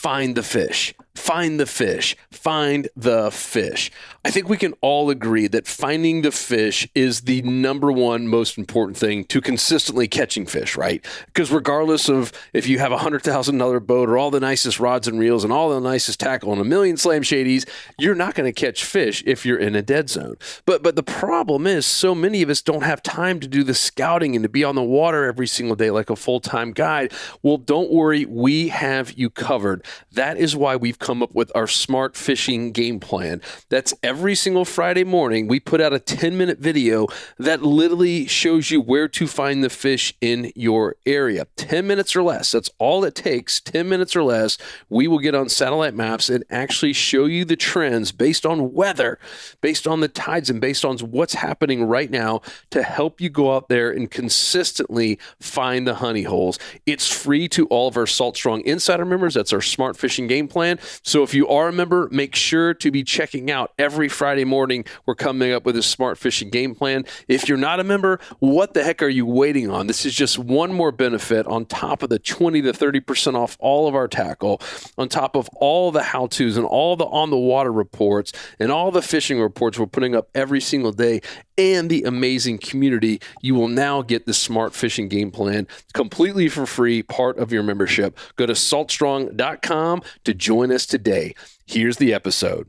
find the fish. Find the fish. Find the fish. I think we can all agree that finding the fish is the number one most important thing to consistently catching fish, right? Because regardless of if you have a $100,000 boat or all the nicest rods and reels and all the nicest tackle and a million slam shadies, you're not going to catch fish if you're in a dead zone. But the problem is so many of us don't have time to do the scouting and to be on the water every single day like a full-time guide. Well, don't worry. We have you covered. That is why we've come up with our smart fishing game plan. That's every single Friday morning. We put out a 10-minute video that literally shows you where to find the fish in your area. 10 minutes or less. That's all it takes. 10 minutes or less. We will get on satellite maps and actually show you the trends based on weather, based on the tides, and based on what's happening right now to help you go out there and consistently find the honey holes. It's free to all of our Salt Strong Insider members. That's our smart fishing game plan. So if you are a member, make sure to be checking out every Friday morning. We're coming up with a smart fishing game plan. If you're not a member, what the heck are you waiting on? This is just one more benefit on top of the 20 to 30% off all of our tackle, on top of all the how-tos and all the on-the-water reports and all the fishing reports we're putting up every single day, and the amazing community. You will now get the smart fishing game plan completely for free, part of your membership. Go to saltstrong.com to join us today. Here's the episode.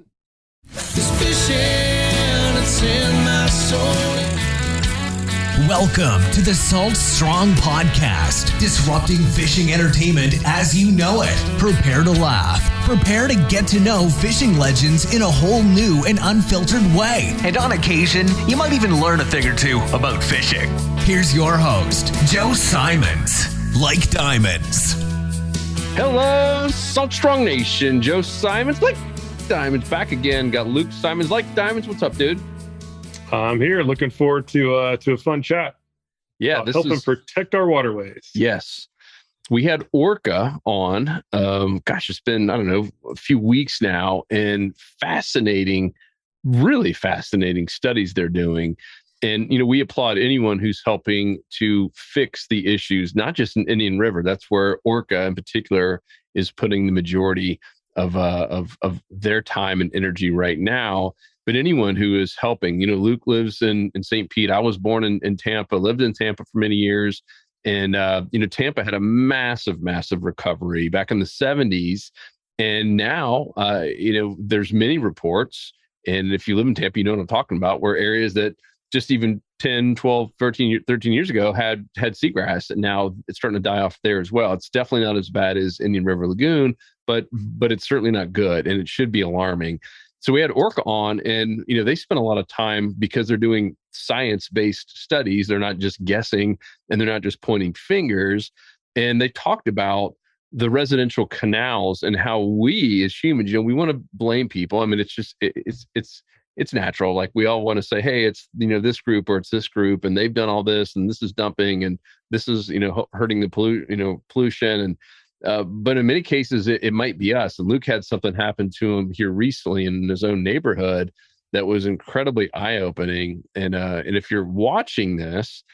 This fishing, it's in my soul. Welcome to the Salt Strong Podcast, disrupting fishing entertainment as you know it. Prepare to laugh. Prepare to get to know fishing legends in a whole new and unfiltered way. And on occasion, you might even learn a thing or two about fishing. Here's your host, Joe Simons. Like diamonds. Hello, Salt Strong Nation. Joe Simons, Like Diamonds, back again. Got Luke Simons, Like Diamonds. What's up, dude? I'm here. Looking forward to a fun chat. Yeah, this helping is protect our waterways. Yes. We had Orca on. It's been, I don't know, a few weeks now, and really fascinating studies they're doing. And, we applaud anyone who's helping to fix the issues, not just in Indian River. That's where Orca in particular is putting the majority of their time and energy right now. But anyone who is helping, Luke lives in St. Pete. I was born in Tampa, lived in Tampa for many years. And, Tampa had a massive recovery back in the 70s. And now, there's many reports. And if you live in Tampa, you know what I'm talking about, where areas that just even 10, 12, 13 years ago had seagrass. And now it's starting to die off there as well. It's definitely not as bad as Indian River Lagoon, but it's certainly not good. And it should be alarming. So we had Orca on, and they spend a lot of time because they're doing science-based studies. They're not just guessing, and they're not just pointing fingers. And they talked about the residential canals and how we as humans, we want to blame people. I mean, it's just it's natural. Like we all want to say, hey, it's this group or it's this group, and they've done all this, and this is dumping, and this is hurting the pollution and. But in many cases, it might be us. And Luke had something happen to him here recently in his own neighborhood that was incredibly eye-opening. And if you're watching this,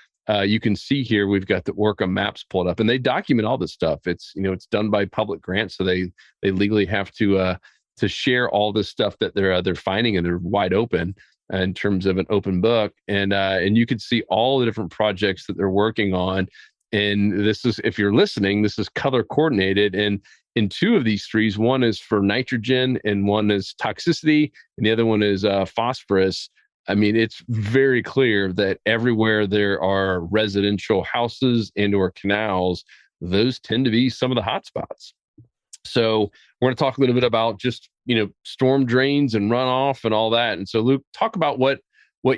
you can see here we've got the Orca maps pulled up, and they document all this stuff. It's it's done by public grants, so they legally have to share all this stuff that they're finding, and they're wide open in terms of an open book. And you can see all the different projects that they're working on. And this is, if you're listening, this is color coordinated. And in two of these trees, one is for nitrogen and one is toxicity, and the other one is phosphorus. I mean, it's very clear that everywhere there are residential houses and or canals, those tend to be some of the hot spots. So we're going to talk a little bit about just, storm drains and runoff and all that. And so Luke, talk about what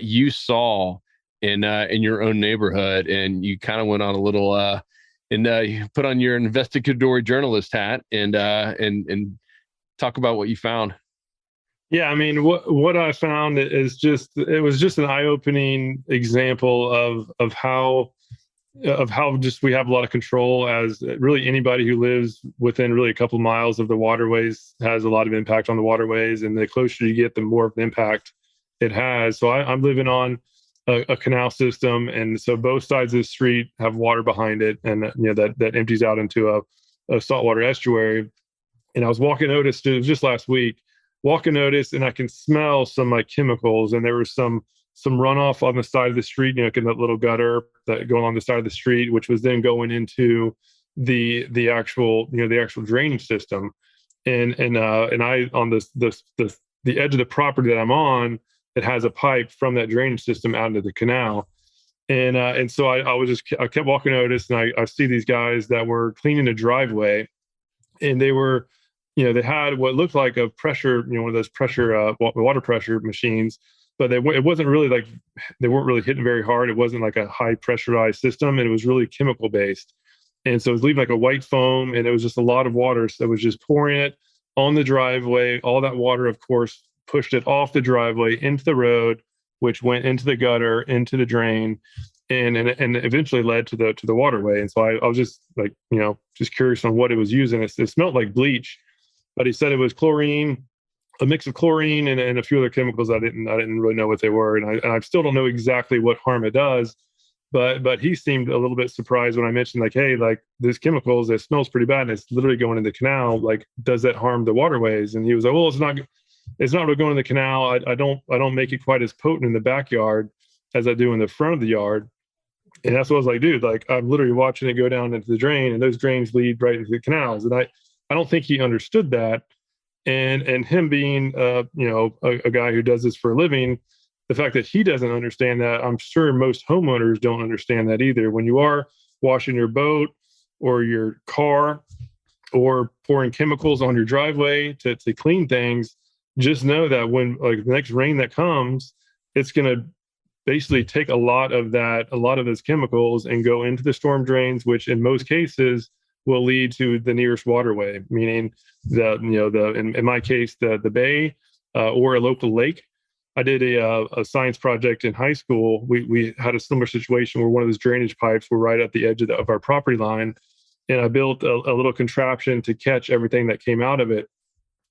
you saw in your own neighborhood, and you kind of went on a little you put on your investigatory journalist hat and talk about what you found. Yeah, I mean, what I found is it was just an eye-opening example of how just we have a lot of control, as really anybody who lives within really a couple of miles of the waterways has a lot of impact on the waterways, and the closer you get, the more of an impact it has. So I'm living on a canal system, and so both sides of the street have water behind it, and that empties out into a saltwater estuary. And I was walking Otis, it was just last week, walking Otis, and I can smell some like chemicals, and there was some runoff on the side of the street, you know, in that little gutter that going on the side of the street, which was then going into the actual, you know, the actual drainage system. And I on the edge of the property that I'm on, it has a pipe from that drainage system out into the canal. And so I kept walking Otis, and I see these guys that were cleaning the driveway, and they were, you know, they had what looked like a pressure, you know, one of those pressure water pressure machines, but it wasn't really like, they weren't really hitting very hard. It wasn't like a high pressurized system, and it was really chemical based. And so it was leaving like a white foam, and it was just a lot of water. So it was just pouring it on the driveway. All that water, of course, pushed it off the driveway into the road, which went into the gutter, into the drain, and eventually led to the waterway. And so I was just like, you know, just curious on what it was using. It smelled like bleach, but he said it was chlorine, a mix of chlorine and a few other chemicals. I didn't really know what they were, and I still don't know exactly what harm it does. But he seemed a little bit surprised when I mentioned, like, hey, like this chemicals, it smells pretty bad, and it's literally going in the canal. Like, does that harm the waterways? And he was like, well, it's not really going in the canal. I don't make it quite as potent in the backyard as I do in the front of the yard. And that's what I was like, dude, like I'm literally watching it go down into the drain, and those drains lead right into the canals. And I don't think he understood that. And him being you know, a guy who does this for a living, the fact that he doesn't understand that, I'm sure most homeowners don't understand that either. When you are washing your boat or your car or pouring chemicals on your driveway to clean things, just know that when like the next rain that comes, it's going to basically take a lot of those chemicals and go into the storm drains, which in most cases will lead to the nearest waterway, meaning in my case, the bay or a local lake. I did a science project in high school. We had a similar situation where one of those drainage pipes were right at the edge of our property line, and I built a little contraption to catch everything that came out of it.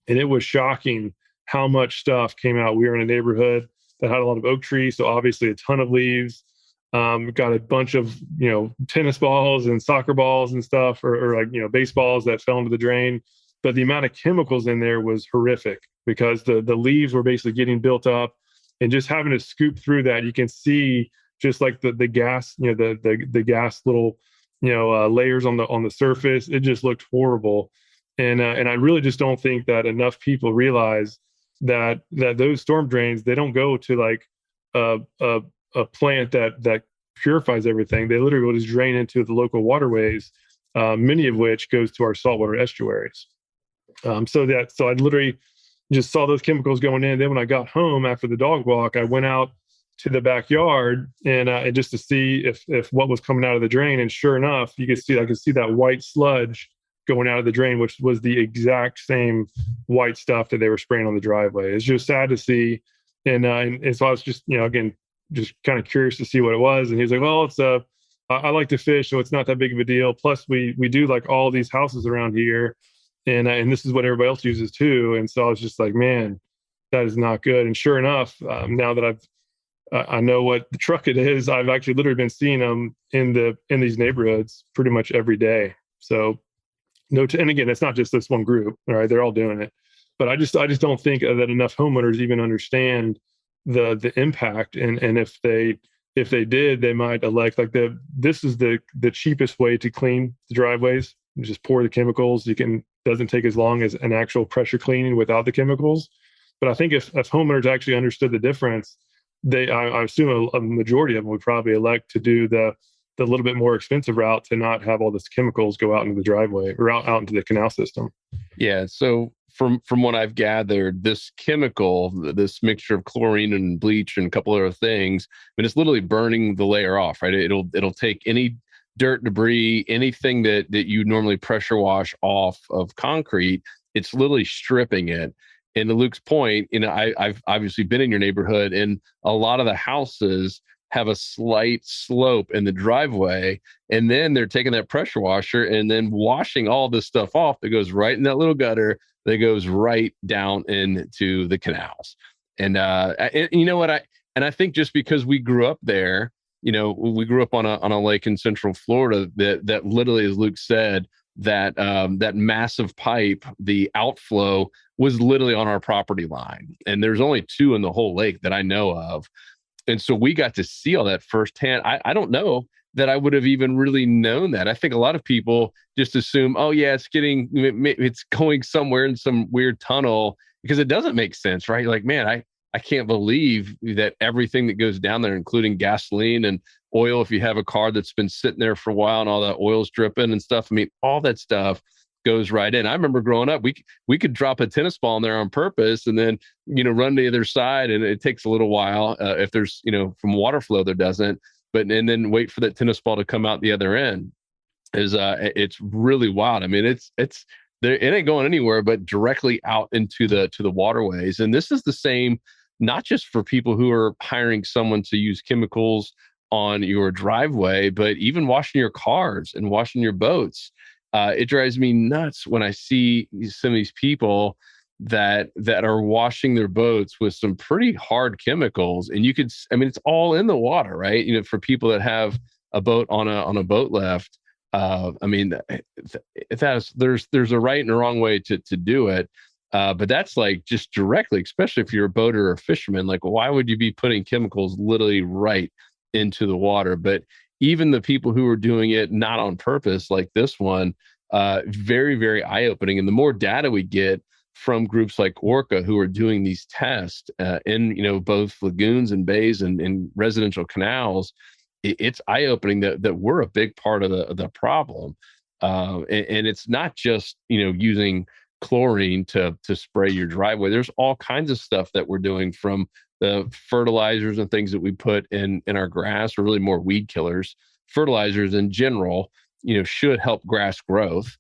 And it was shocking how much stuff came out. We were in a neighborhood that had a lot of oak trees, so obviously a ton of leaves. Got a bunch of, you know, tennis balls and soccer balls and stuff, or like, you know, baseballs that fell into the drain. But the amount of chemicals in there was horrific because the leaves were basically getting built up, and just having to scoop through that, you can see just like the gas, you know, the gas little, you know, layers on the surface. It just looked horrible. And I really just don't think that enough people realize that those storm drains, they don't go to like a plant that purifies everything. They literally will just drain into the local waterways, many of which goes to our saltwater estuaries. So I literally just saw those chemicals going in. Then when I got home after the dog walk, I went out to the backyard and just to see if what was coming out of the drain. And sure enough, I could see that white sludge going out of the drain, which was the exact same white stuff that they were spraying on the driveway. It's just sad to see. And so I was just, you know, again, just kind of curious to see what it was. And he was like, well, I like to fish, so it's not that big of a deal. Plus we do like all these houses around here, and this is what everybody else uses too. And so I was just like, man, that is not good. And sure enough, now that I know what the truck it is, I've actually literally been seeing them in these neighborhoods pretty much every day. So and again, it's not just this one group, all right? They're all doing it, but I just don't think that enough homeowners even understand the impact. And if they did, they might elect like this is the cheapest way to clean the driveways. You just pour the chemicals. Doesn't take as long as an actual pressure cleaning without the chemicals. But I think if homeowners actually understood the difference, I assume a majority of them would probably elect to do the little bit more expensive route to not have all this chemicals go out into the driveway or out into the canal system. Yeah. So from what I've gathered, this chemical, this mixture of chlorine and bleach and a couple other things, I mean, it's literally burning the layer off, right? It'll take any dirt, debris, anything that you normally pressure wash off of concrete. It's literally stripping it. And to Luke's point, you know, I've obviously been in your neighborhood, and a lot of the houses have a slight slope in the driveway, and then they're taking that pressure washer and then washing all this stuff off that goes right in that little gutter that goes right down into the canals. And you know what, I think just because we grew up there, you know, we grew up on a lake in Central Florida that literally, as Luke said, that massive pipe, the outflow was literally on our property line. And there's only 2 in the whole lake that I know of. And so we got to see all that firsthand. I don't know that I would have even really known that. I think a lot of people just assume, oh yeah, it's going somewhere in some weird tunnel, because it doesn't make sense, right? Like, man, I can't believe that everything that goes down there, including gasoline and oil, if you have a car that's been sitting there for a while and all that oil's dripping and stuff. I mean, all that stuff goes right in. I remember growing up, we could drop a tennis ball in there on purpose and then, run to the other side. And it takes a little while. If there's, from water flow, there doesn't, and then wait for that tennis ball to come out the other end it's really wild. I mean, it's there, it ain't going anywhere, but directly out into the waterways. And this is the same, not just for people who are hiring someone to use chemicals on your driveway, but even washing your cars and washing your boats. It drives me nuts when I see some of these people that are washing their boats with some pretty hard chemicals. And it's all in the water, right? For people that have a boat on a boat lift, there's a right and a wrong way to do it. But that's like just directly, especially if you're a boater or a fisherman, like why would you be putting chemicals literally right into the water? But even the people who are doing it not on purpose, like this one, very, very eye-opening. And the more data we get from groups like Orca who are doing these tests in both lagoons and bays and residential canals, it's eye-opening that we're a big part of the problem. And it's not just using chlorine to spray your driveway. There's all kinds of stuff that we're doing, from the fertilizers and things that we put in our grass, or really more weed killers. Fertilizers in general, should help grass growth.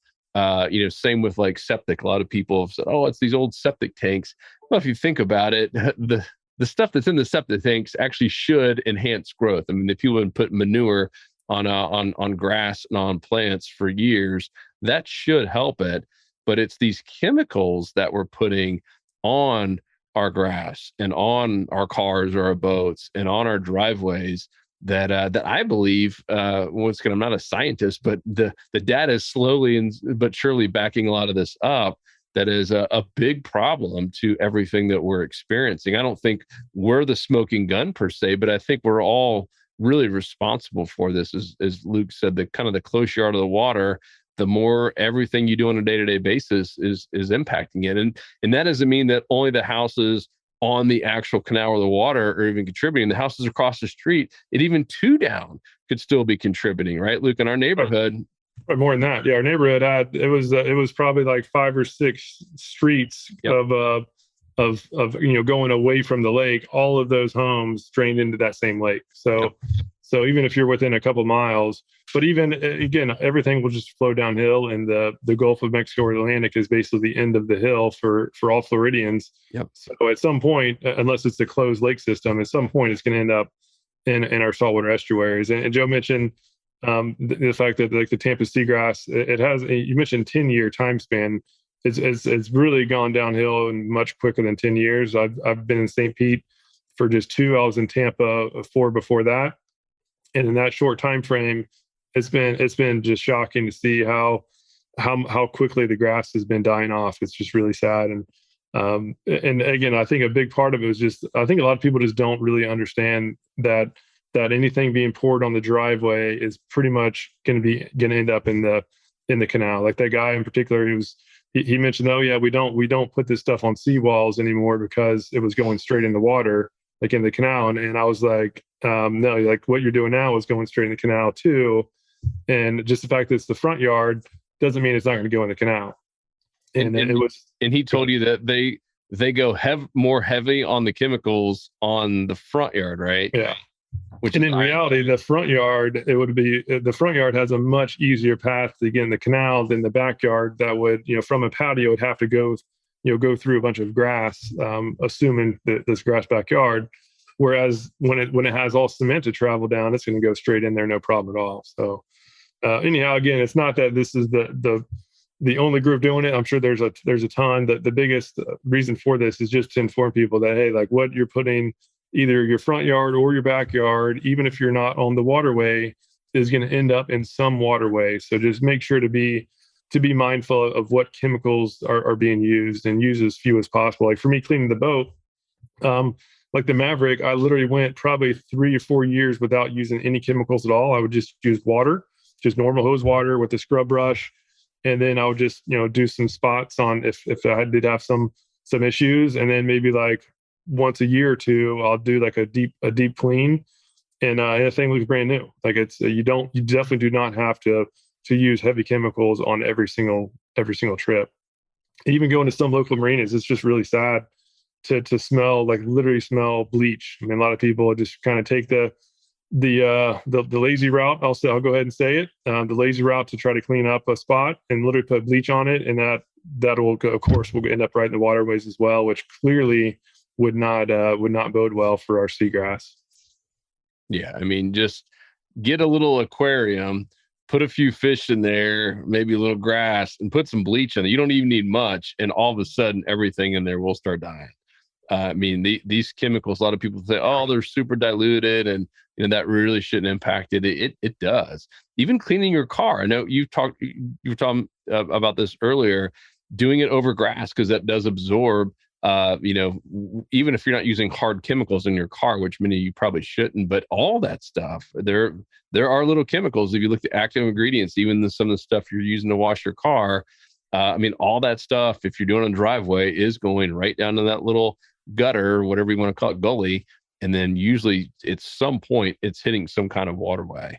Same with like septic. A lot of people have said, oh, it's these old septic tanks. Well, if you think about it, the stuff that's in the septic tanks actually should enhance growth. I mean, if people have been putting manure on grass and on plants for years, that should help it. But it's these chemicals that we're putting on our grass and on our cars or our boats and on our driveways that I believe, once again, I'm not a scientist, but the data is slowly but surely backing a lot of this up. That is a big problem to everything that we're experiencing. I don't think we're the smoking gun per se, but I think we're all really responsible for this. As Luke said, the kind of the closer you are to the water, the more everything you do on a day-to-day basis is impacting it. And that doesn't mean that only the houses on the actual canal or the water are even contributing. The houses across the street, and even 2 down, could still be contributing, right, Luke? In our neighborhood, or more than that, yeah, our neighborhood it was probably like 5 or 6 streets of going away from the lake. All of those homes drained into that same lake. So even if you're within a couple miles, but even again, everything will just flow downhill, and the Gulf of Mexico or Atlantic is basically the end of the hill for all Floridians. Yep. So at some point, unless it's a closed lake system, at some point it's going to end up in our saltwater estuaries. And Joe mentioned the fact that like the Tampa seagrass, it has, you mentioned 10-year time span. It's really gone downhill and much quicker than 10 years. I've been in St. Pete for just 2. I was in Tampa 4 before that. And in that short time frame, it's been just shocking to see how quickly the grass has been dying off. It's just really sad. And again, I think a big part of it is just, I think a lot of people just don't really understand that anything being poured on the driveway is pretty much going to end up in the canal. Like that guy in particular, he mentioned, oh yeah, we don't put this stuff on seawalls anymore because it was going straight in the water, like in the canal. And I was like, no, like what you're doing now is going straight in the canal too. And just the fact that it's the front yard doesn't mean it's not going to go in the canal. And he told you that they go more heavy on the chemicals on the front yard, right? Yeah. And in reality, the front yard has a much easier path to get in the canal than the backyard. That would, from a patio, would have to go through a bunch of grass, assuming that this grass backyard. Whereas when it has all cement to travel down, it's going to go straight in there, no problem at all. So anyhow, again, it's not that this is the only group doing it. I'm sure there's a ton. The biggest reason for this is just to inform people that, hey, like what you're putting either your front yard or your backyard, even if you're not on the waterway, is going to end up in some waterway. So just make sure to be to be mindful of what chemicals are being used and use as few as possible. Like for me, cleaning the boat, like the Maverick, I literally went probably 3 or 4 years without using any chemicals at all. I would just use water, just normal hose water with a scrub brush. And then I would just, do some spots on if I did have some issues. And then maybe like once a year or two, I'll do like a deep clean. And the thing looks brand new. Like you definitely do not have to use heavy chemicals on every single trip. Even going to some local marinas, it's just really sad to smell, like literally smell bleach. I mean, a lot of people just kind of take the lazy route. I'll go ahead and say it. The lazy route to try to clean up a spot and literally put bleach on it, and that will of course will end up right in the waterways as well, which clearly would not bode well for our seagrass. Yeah, I mean, just get a little aquarium, put a few fish in there, maybe a little grass, and put some bleach in it. You don't even need much, and all of a sudden, everything in there will start dying. I mean, these chemicals, a lot of people say, oh, they're super diluted, and that really shouldn't impact it. It does. Even cleaning your car. I know you were talking about this earlier, doing it over grass, because that does absorb. Even if you're not using hard chemicals in your car, which many of you probably shouldn't, but all that stuff, there are little chemicals. If you look at active ingredients, even some of the stuff you're using to wash your car, I mean, all that stuff, if you're doing on a driveway, is going right down to that little gutter, whatever you want to call it, gully. And then usually at some point it's hitting some kind of waterway.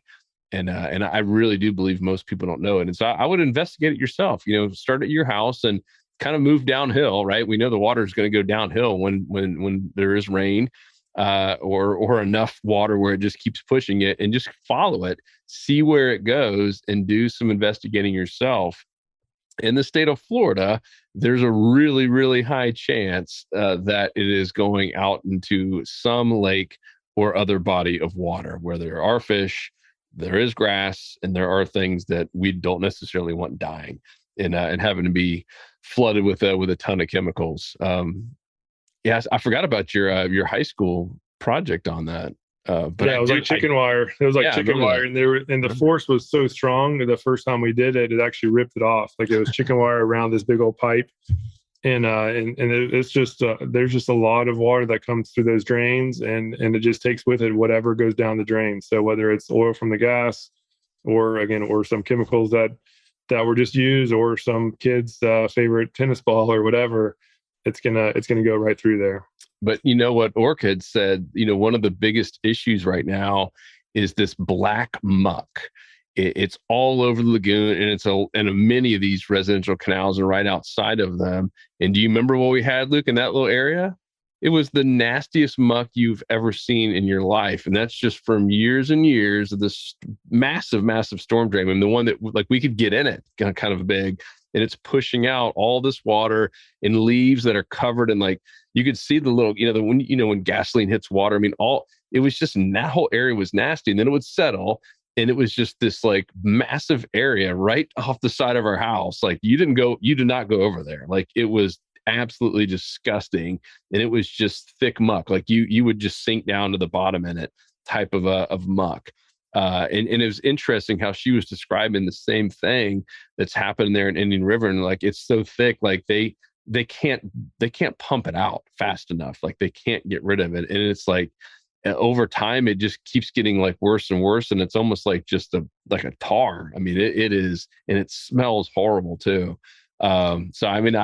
And I really do believe most people don't know it. And so I would investigate it yourself, start at your house and kind of move downhill, right? We know the water is going to go downhill when there is rain, or enough water where it just keeps pushing it, and just follow it, see where it goes, and do some investigating yourself. In the state of Florida, there's a really, really high chance that it is going out into some lake or other body of water where there are fish, there is grass, and there are things that we don't necessarily want dying and having to be flooded with a ton of chemicals. Yes, I forgot about your high school project on that. But yeah, it was like chicken wire. It was like chicken wire, and the force was so strong that the first time we did it, it actually ripped it off. Like it was chicken wire around this big old pipe, and it's just there's just a lot of water that comes through those drains, and it just takes with it whatever goes down the drain. So whether it's oil from the gas, or some chemicals that were just used, or some kid's favorite tennis ball or whatever, it's gonna go right through there. But you know what Orchid said, one of the biggest issues right now is this black muck. It's all over the lagoon, and many of these residential canals are right outside of them. And do you remember what we had, Luke, in that little area? It was the nastiest muck you've ever seen in your life. And that's just from years and years of this massive, massive storm drain. And the one that like we could get in it, kind of big, and it's pushing out all this water and leaves that are covered in, like, you could see the little, when gasoline hits water. I mean, it was just, that whole area was nasty, and then it would settle. And it was just this like massive area right off the side of our house. Like you did not go over there. Like it was absolutely disgusting. And it was just thick muck. Like you would just sink down to the bottom in it, type of muck. And it was interesting how she was describing the same thing that's happened there in Indian River. And like, it's so thick, like they can't pump it out fast enough. Like they can't get rid of it. And it's like, over time, it just keeps getting like worse and worse. And it's almost like just a tar. I mean, it is, and it smells horrible too. So, I mean,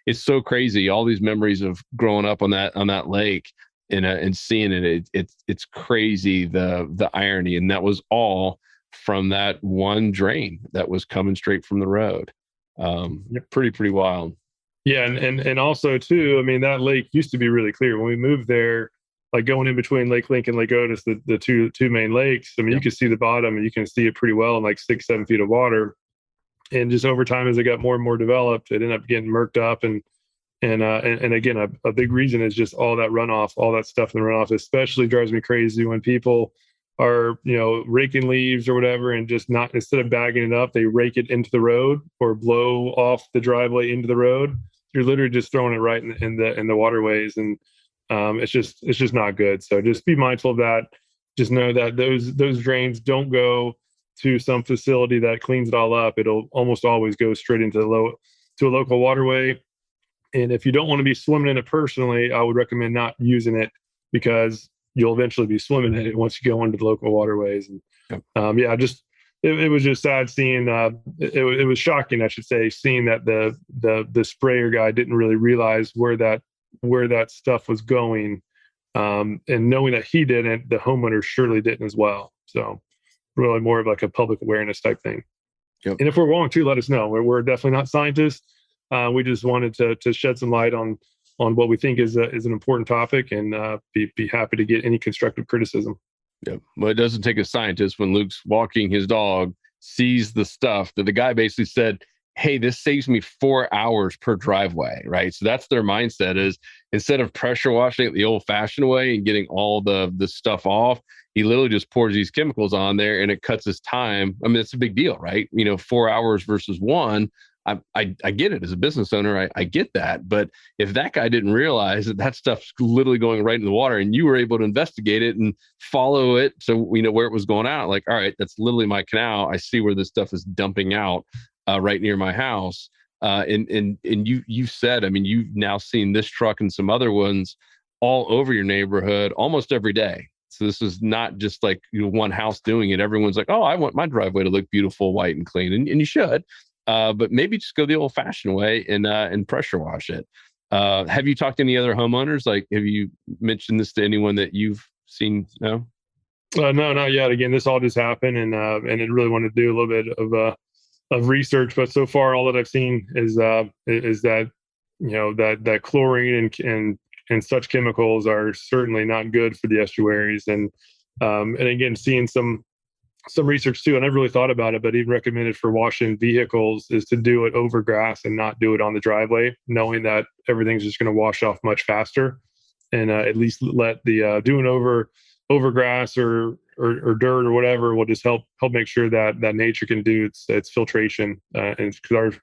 it's so crazy. All these memories of growing up on that lake and seeing it, it's crazy, the irony. And that was all from that one drain that was coming straight from the road. Pretty wild. Yeah. And also too, I mean, that lake used to be really clear when we moved there. Like going in between Lake Link and Lake Otis, the two main lakes. I mean, You can see the bottom, and you can see it pretty well in like 6-7 feet of water. And just over time, as it got more and more developed, it ended up getting murked up. And again, a big reason is just all that runoff, all that stuff in the runoff. Especially drives me crazy when people are raking leaves or whatever, and just not, instead of bagging it up, they rake it into the road or blow off the driveway into the road. You're literally just throwing it right in the waterways, and it's just not good. So just be mindful of that. Just know that those drains don't go to some facility that cleans it all up, it'll almost always go straight into to a local waterway. And if you don't want to be swimming in it personally, I would recommend not using it, because you'll eventually be swimming in it once you go into the local waterways. And it was just sad seeing. It was shocking, I should say, seeing that the sprayer guy didn't really realize where that stuff was going, and knowing that he didn't, the homeowner surely didn't as well. So really more of like a public awareness type thing. Yep. And if we're wrong too, let us know. We're definitely not scientists. We just wanted to shed some light on what we think is an important topic, and be happy to get any constructive criticism. Yeah. Well, it doesn't take a scientist when Luke's walking his dog, sees the stuff that the guy basically said, hey, this saves me 4 hours per driveway, right? So that's their mindset, is instead of pressure washing it the old fashioned way and getting all the stuff off, he literally just pours these chemicals on there and it cuts his time. I mean, it's a big deal, right? 4 hours versus one. I get it as a business owner. I get that. But if that guy didn't realize that stuff's literally going right in the water, and you were able to investigate it and follow it, so we know where it was going out, like, all right, that's literally my canal. I see where this stuff is dumping out right near my house. And you said, I mean, you've now seen this truck and some other ones all over your neighborhood almost every day. So this is not just like one house doing it. Everyone's like, oh, I want my driveway to look beautiful, white and clean. And you should. But maybe just go the old fashioned way and pressure wash it. Have you talked to any other homeowners? Like, have you mentioned this to anyone that you've seen? No, not yet. Again, this all just happened, and it really wanted to do a little bit of research. But so far, all that I've seen is that that chlorine and such chemicals are certainly not good for the estuaries. And again, seeing some research too, I never really thought about it, but even recommended for washing vehicles is to do it over grass and not do it on the driveway, knowing that everything's just going to wash off much faster. And at least let the doing over grass or dirt or whatever will just help make sure that nature can do its filtration. And because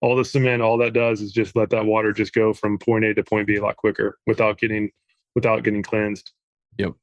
all the cement, all that does is just let that water just go from point A to point B a lot quicker without getting cleansed. Yep.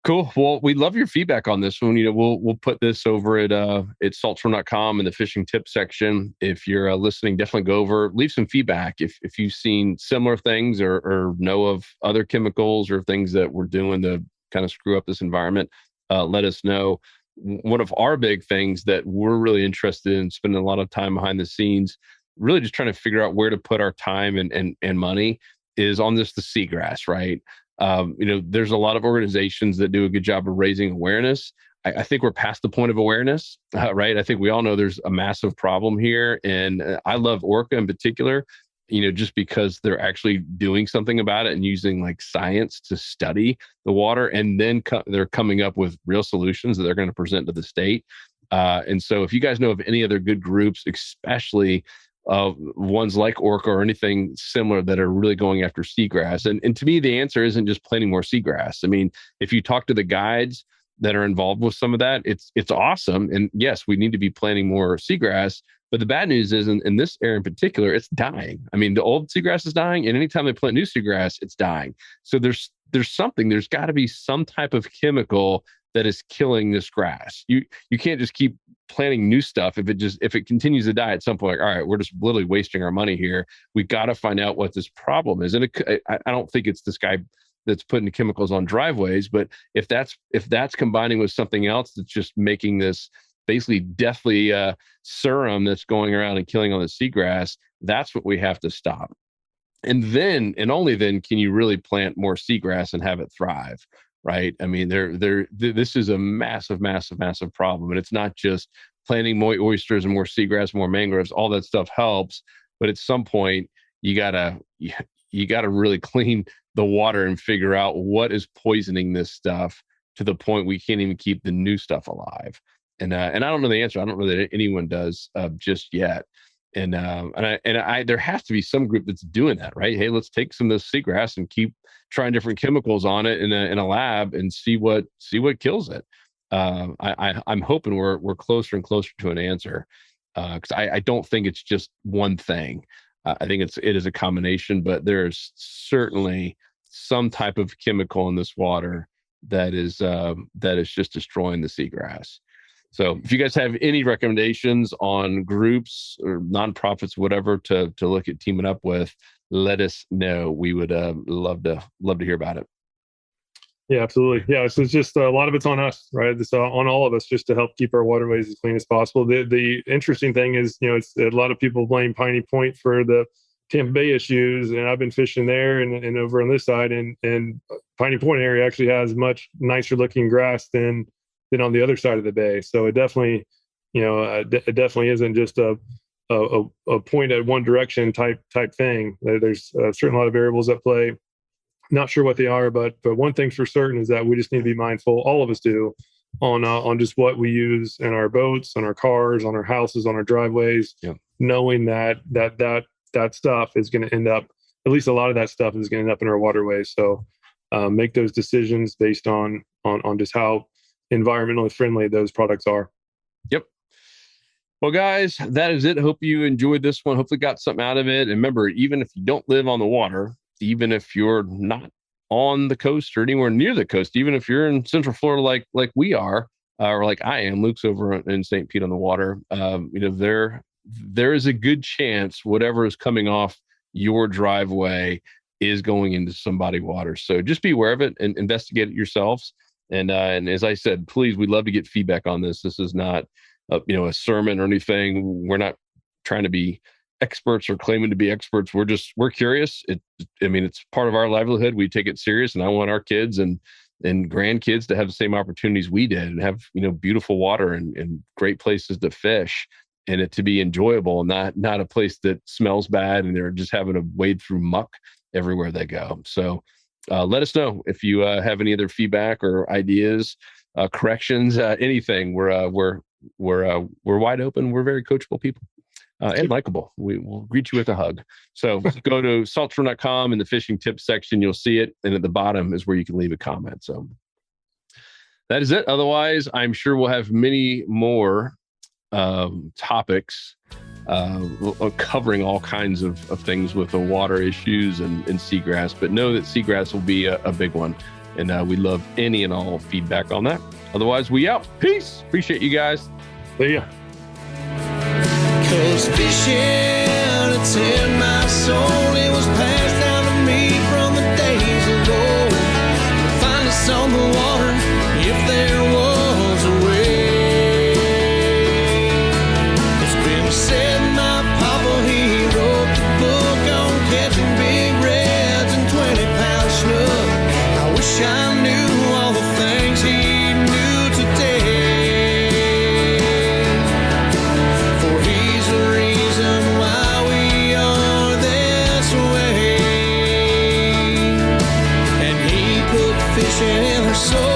Cool. Well, we love your feedback on this one. We'll put this over at saltstorm.com in the fishing tip section. If you're listening, definitely go over, leave some feedback. If you've seen similar things or know of other chemicals or things that we're doing to kind of screw up this environment, let us know. One of our big things that we're really interested in, spending a lot of time behind the scenes, really just trying to figure out where to put our time and money, is on the seagrass, right? There's a lot of organizations that do a good job of raising awareness. I think we're past the point of awareness, right? I think we all know there's a massive problem here. And I love Orca in particular, just because they're actually doing something about it and using like science to study the water. And then they're coming up with real solutions that they're going to present to the state. And so if you guys know of any other good groups, especially ones like Orca or anything similar that are really going after seagrass. And to me, the answer isn't just planting more seagrass. I mean, if you talk to the guides that are involved with some of that, it's awesome. And yes, we need to be planting more seagrass. But the bad news is in this area in particular, it's dying. I mean, the old seagrass is dying, and anytime they plant new seagrass, it's dying. So there's got to be some type of chemical that is killing this grass. You can't just keep planting new stuff if it continues to die at some point. Like, all right, we're just literally wasting our money here. We got to find out what this problem is. And I don't think it's this guy that's putting the chemicals on driveways, but if that's combining with something else that's just making this basically deathly serum that's going around and killing all the seagrass, that's what we have to stop. And then, and only then, can you really plant more seagrass and have it thrive. Right. I mean, this is a massive, massive, massive problem. And it's not just planting more oysters and more seagrass, more mangroves. All that stuff helps. But at some point, you gotta really clean the water and figure out what is poisoning this stuff to the point we can't even keep the new stuff alive. And I don't know the answer. I don't know that anyone does just yet. And there has to be some group that's doing that, right? Hey, let's take some of this seagrass and keep trying different chemicals on it in a lab and see what kills it. I'm hoping we're closer and closer to an answer, because I don't think it's just one thing. I think it is a combination, but there's certainly some type of chemical in this water that is just destroying the seagrass. So if you guys have any recommendations on groups or nonprofits, whatever, to look at teaming up with, let us know. We would love to hear about it. Yeah, absolutely. Yeah, so it's just a lot of it's on us, right? It's on all of us just to help keep our waterways as clean as possible. The interesting thing is, it's a lot of people blame Piney Point for the Tampa Bay issues, and I've been fishing there and over on this side, and Piney Point area actually has much nicer looking grass than on the other side of the bay. So it definitely, it definitely isn't just a point at one direction type thing. There's a certain lot of variables at play. Not sure what they are, but one thing's for certain is that we just need to be mindful, all of us do, on just what we use in our boats, on our cars, on our houses, on our driveways, knowing that stuff is going to end up, at least a lot of that stuff is going to end up in our waterways. So make those decisions based on just how environmentally friendly those products are. Yep. Well, guys, that is it. Hope you enjoyed this one. Hopefully got something out of it. And remember, even if you don't live on the water, even if you're not on the coast or anywhere near the coast, even if you're in Central Florida, like we are, or like I am, Luke's over in St. Pete on the water, there is a good chance whatever is coming off your driveway is going into somebody's water. So just be aware of it and investigate it yourselves. And as I said, please, we'd love to get feedback on this. This is not a sermon or anything. We're not trying to be experts or claiming to be experts. We're curious. It's part of our livelihood. We take it serious, and I want our kids and grandkids to have the same opportunities we did and have, beautiful water and great places to fish, and it to be enjoyable, and not a place that smells bad and they're just having to wade through muck everywhere they go. So let us know if you have any other feedback or ideas, corrections, anything. We're wide open. We're very coachable people. And likable. We will greet you with a hug. So go to saltshore.com in the fishing tips section. You'll see it. And at the bottom is where you can leave a comment. So that is it. Otherwise, I'm sure we'll have many more topics covering all kinds of things with the water issues and seagrass. But know that seagrass will be a big one. And we love any and all feedback on that. Otherwise, we out. Peace. Appreciate you guys. See ya. 'Cause fishing, it's in my soul. It was passed down to me from the days ago. Find us on the water if there was a way. It's been said my papa, he wrote the book on catching big reds and 20-pound snook. I wish I knew all the things he knew today. So